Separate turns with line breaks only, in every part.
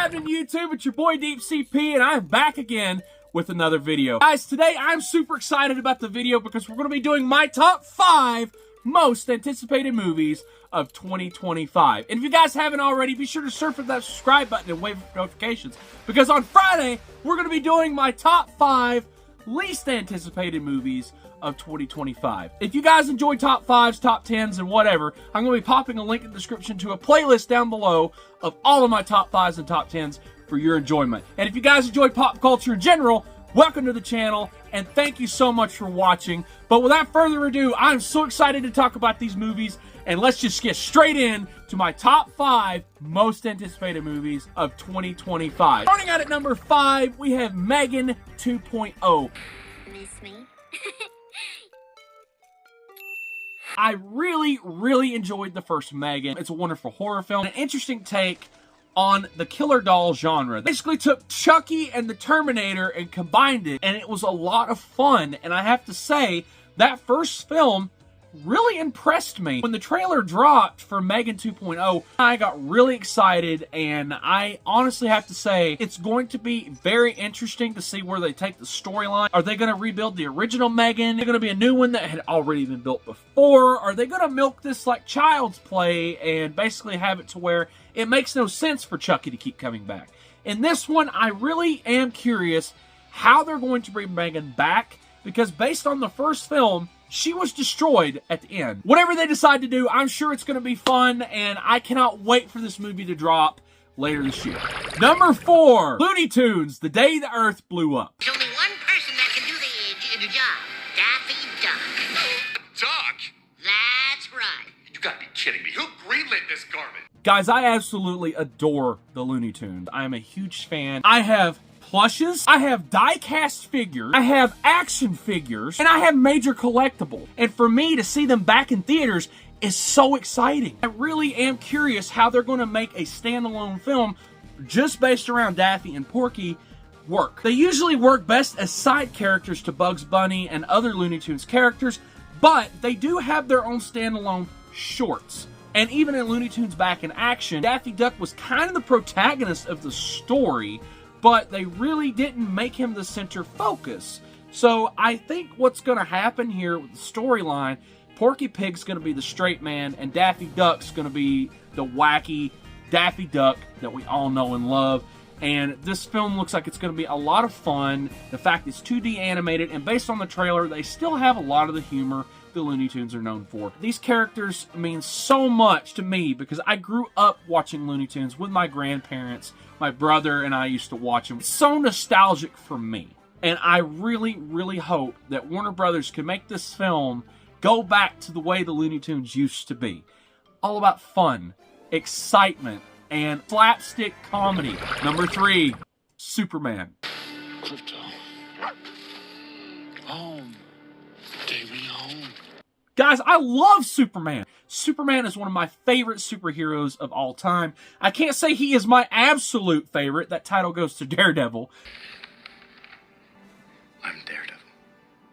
happening, YouTube? It's your boy Deep CP, and I'm back again with another video. Guys, today I'm super excited about the video because we're going to be doing my top 5 most anticipated movies of 2025. And if you guys haven't already, be sure to surf that subscribe button and wave for notifications, because on Friday, we're going to be doing my top 5 least anticipated movies of 2025. If you guys enjoy top 5s, top 10s, and whatever, I'm going to be popping a link in the description to a playlist down below of all of my top 5s and top 10s for your enjoyment. And if you guys enjoy pop culture in general, welcome to the channel, and thank you so much for watching. But without further ado, I'm so excited to talk about these movies, and let's just get straight in to my top 5 most anticipated movies of 2025. Starting out at number 5, we have Megan 2.0.
Miss me?
I really enjoyed the first Megan. It's a wonderful horror film, an interesting take on the killer doll genre. They basically took Chucky and the Terminator and combined it, and it was a lot of fun. And I have to say, that first film really impressed me. When the trailer dropped for Megan 2.0, I got really excited, and I honestly have to say, it's going to be very interesting to see where they take the storyline. Are they going to rebuild the original Megan? Is it going to be a new one that had already been built before? Are they going to milk this like Child's Play and basically have it to where it makes no sense for Chucky to keep coming back? In this one, I really am curious how they're going to bring Megan back, because based on the first film, she was destroyed at the end. Whatever they decide to do, I'm sure it's going to be fun, and I cannot wait for this movie to drop later this year. Number 4, Looney Tunes, The Day the Earth Blew Up.
There's only one person that can do the job. Daffy Duck.
Duck?
That's right.
You gotta be kidding me. Who greenlit this garbage?
Guys, I absolutely adore the Looney Tunes. I am a huge fan. I have plushes, I have die-cast figures, I have action figures, and I have major collectibles. And for me to see them back in theaters is so exciting. I really am curious how they're going to make a standalone film just based around Daffy and Porky work. They usually work best as side characters to Bugs Bunny and other Looney Tunes characters, but they do have their own standalone shorts. And even in Looney Tunes Back in Action, Daffy Duck was kind of the protagonist of the story, but they really didn't make him the center focus. So I think what's going to happen here with the storyline, Porky Pig's going to be the straight man, and Daffy Duck's going to be the wacky Daffy Duck that we all know and love. And this film looks like it's going to be a lot of fun. The fact it's 2D animated, and based on the trailer, they still have a lot of the humor the Looney Tunes are known for. These characters mean so much to me because I grew up watching Looney Tunes with my grandparents. My brother and I used to watch them. It's so nostalgic for me. And I really hope that Warner Brothers can make this film go back to the way the Looney Tunes used to be. All about fun, excitement, and slapstick comedy. Number 3, Superman.
Crypto. Home. Take me home.
Guys, I love Superman. Superman is one of my favorite superheroes of all time. I can't say he is my absolute favorite. That title goes to Daredevil.
I'm Daredevil.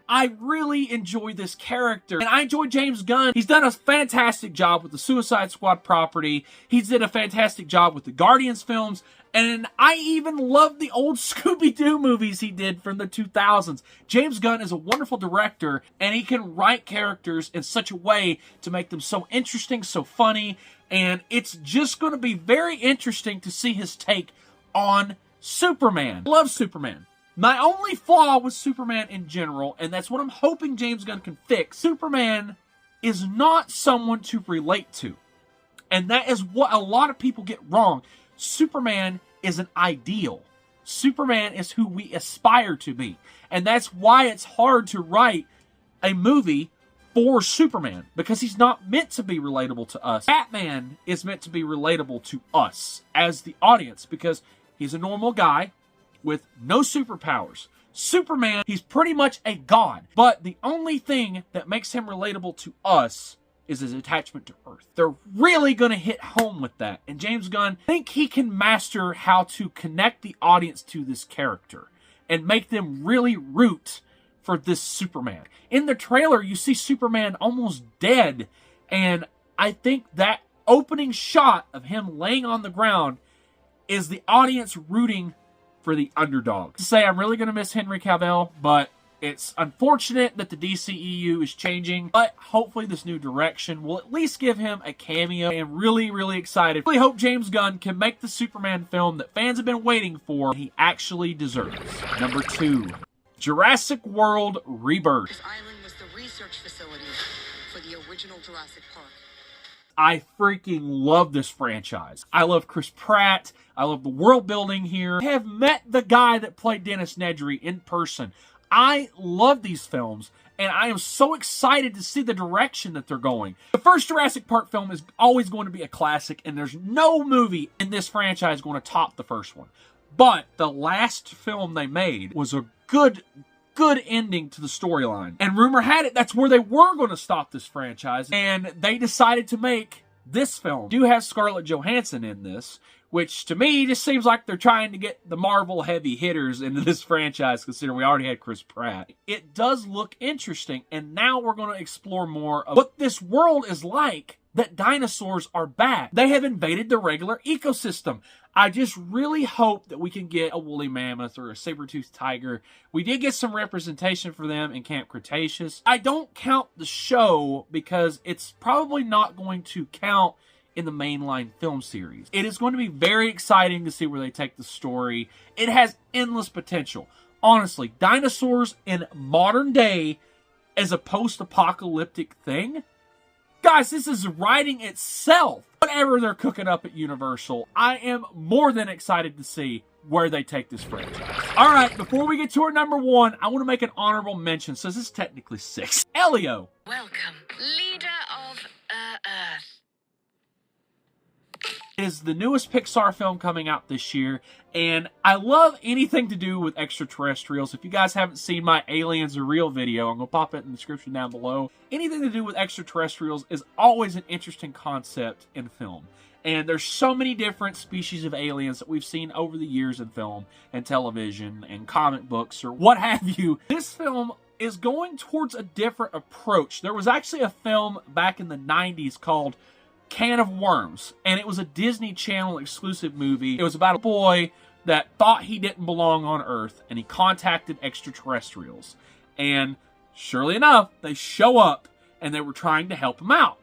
I really enjoy this character, and I enjoy James Gunn. He's done a fantastic job with the Suicide Squad property. He's did a fantastic job with the Guardians films, and I even love the old Scooby-Doo movies he did from the 2000s. James Gunn is a wonderful director, and he can write characters in such a way to make them so interesting, so funny, and it's just going to be very interesting to see his take on Superman. I love Superman. My only flaw with Superman in general, and that's what I'm hoping James Gunn can fix, Superman is not someone to relate to. And that is what a lot of people get wrong. Superman is an ideal. Superman is who we aspire to be. And that's why it's hard to write a movie for Superman, because he's not meant to be relatable to us. Batman is meant to be relatable to us as the audience, because he's a normal guy with no superpowers. Superman, he's pretty much a god, but the only thing that makes him relatable to us is his attachment to Earth. They're really going to hit home with that, and James Gunn, I think he can master how to connect the audience to this character and make them really root for this Superman. In the trailer, you see Superman almost dead, and I think that opening shot of him laying on the ground is the audience rooting for the underdog. To say I'm really going to miss Henry Cavill, but it's unfortunate that the DCEU is changing, but hopefully this new direction will at least give him a cameo. I am really, really excited. I really hope James Gunn can make the Superman film that fans have been waiting for and he actually deserves. Number 2, Jurassic World Rebirth.
This island was the research facility for the original Jurassic Park.
I freaking love this franchise. I love Chris Pratt. I love the world building here. I have met the guy that played Dennis Nedry in person. I love these films, and I am so excited to see the direction that they're going. The first Jurassic Park film is always going to be a classic, and there's no movie in this franchise going to top the first one. But the last film they made was a good ending to the storyline. And rumor had it that's where they were going to stop this franchise, and they decided to make this film. Do have Scarlett Johansson in this, which to me just seems like they're trying to get the Marvel heavy hitters into this franchise, considering we already had Chris Pratt. It does look interesting, and now we're going to explore more of what this world is like, that dinosaurs are back. They have invaded the regular ecosystem. I just really hope that we can get a woolly mammoth or a saber-toothed tiger. We did get some representation for them in Camp Cretaceous. I don't count the show because it's probably not going to count in the mainline film series. It is going to be very exciting to see where they take the story. It has endless potential. Honestly, dinosaurs in modern day as a post-apocalyptic thing? Guys, this is writing itself. Whatever they're cooking up at Universal, I am more than excited to see where they take this franchise. Alright, before we get to our number 1, I want to make an honorable mention, so this is technically 6. Elio.
Welcome, leader of Earth.
It is the newest Pixar film coming out this year, and I love anything to do with extraterrestrials. If you guys haven't seen my Aliens Are Real video, I'm going to pop it in the description down below. Anything to do with extraterrestrials is always an interesting concept in film. And there's so many different species of aliens that we've seen over the years in film and television and comic books or what have you. This film is going towards a different approach. There was actually a film back in the 90s called Can of Worms, and it was a Disney Channel exclusive movie. It was about a boy that thought he didn't belong on Earth, and he contacted extraterrestrials. And surely enough, they show up, and they were trying to help him out.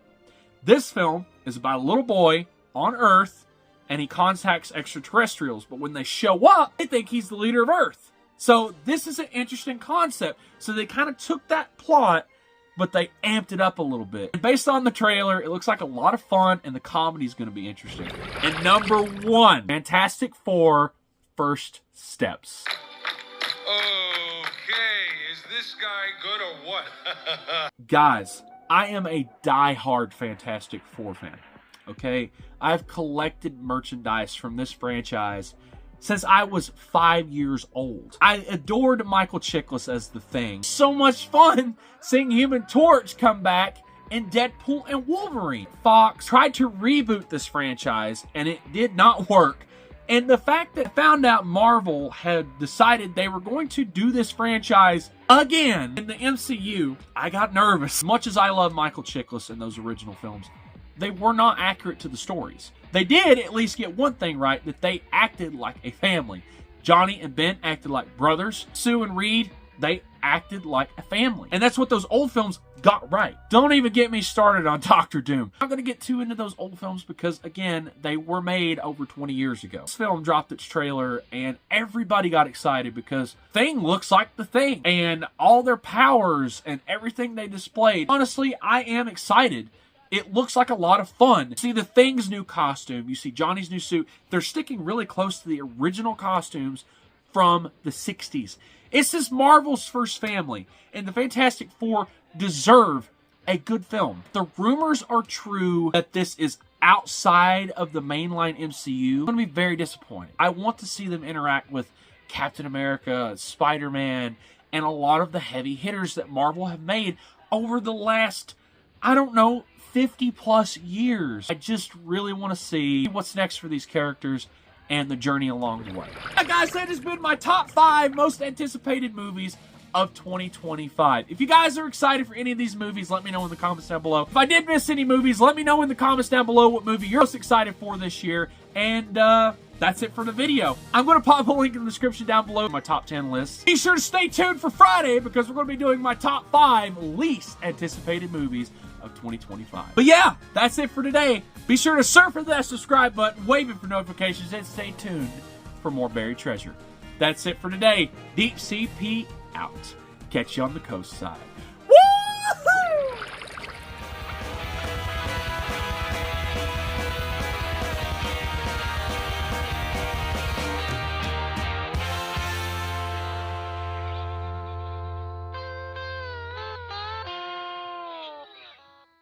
This film is about a little boy on Earth, and he contacts extraterrestrials, but when they show up, they think he's the leader of Earth. So this is an interesting concept. So they kind of took that plot, but they amped it up a little bit. And based on the trailer, it looks like a lot of fun, and the comedy is going to be interesting. And number 1, Fantastic Four: First Steps.
Okay, is this guy good or what?
Guys, I am a die-hard Fantastic Four fan, okay? I've collected merchandise from this franchise since I was 5 years old. I adored Michael Chiklis as the Thing. So much fun seeing Human Torch come back in Deadpool and Wolverine. Fox tried to reboot this franchise, and it did not work. And the fact that I found out Marvel had decided they were going to do this franchise again in the MCU, I got nervous. As much as I love Michael Chiklis in those original films, they were not accurate to the stories. They did at least get one thing right, that they acted like a family. Johnny and Ben acted like brothers. Sue and Reed, they acted like a family. And that's what those old films got right. Don't even get me started on Doctor Doom. I'm not going to get too into those old films because, again, they were made over 20 years ago. This film dropped its trailer and everybody got excited because Thing looks like the Thing. And all their powers and everything they displayed. Honestly, I am excited. It looks like a lot of fun. You see the Thing's new costume. You see Johnny's new suit. They're sticking really close to the original costumes from the 60s. This is Marvel's first family, and the Fantastic Four deserve a good film. The rumors are true that this is outside of the mainline MCU. I'm going to be very disappointed. I want to see them interact with Captain America, Spider-Man, and a lot of the heavy hitters that Marvel have made over the last, I don't know, 50 plus years. I just really want to see what's next for these characters and the journey along the way. Guys, that has been my top 5 most anticipated movies of 2025. If you guys are excited for any of these movies, let me know in the comments down below. If I did miss any movies, let me know in the comments down below what movie you're most excited for this year. And that's it for the video. I'm going to pop a link in the description down below my top 10 list. Be sure to stay tuned for Friday because we're going to be doing my top 5 least anticipated movies of 2025. But yeah, that's it for today. Be sure to surf for that subscribe button, wave it for notifications, and stay tuned for more buried treasure. That's it for today. Deep CP out. Catch you on the coast side.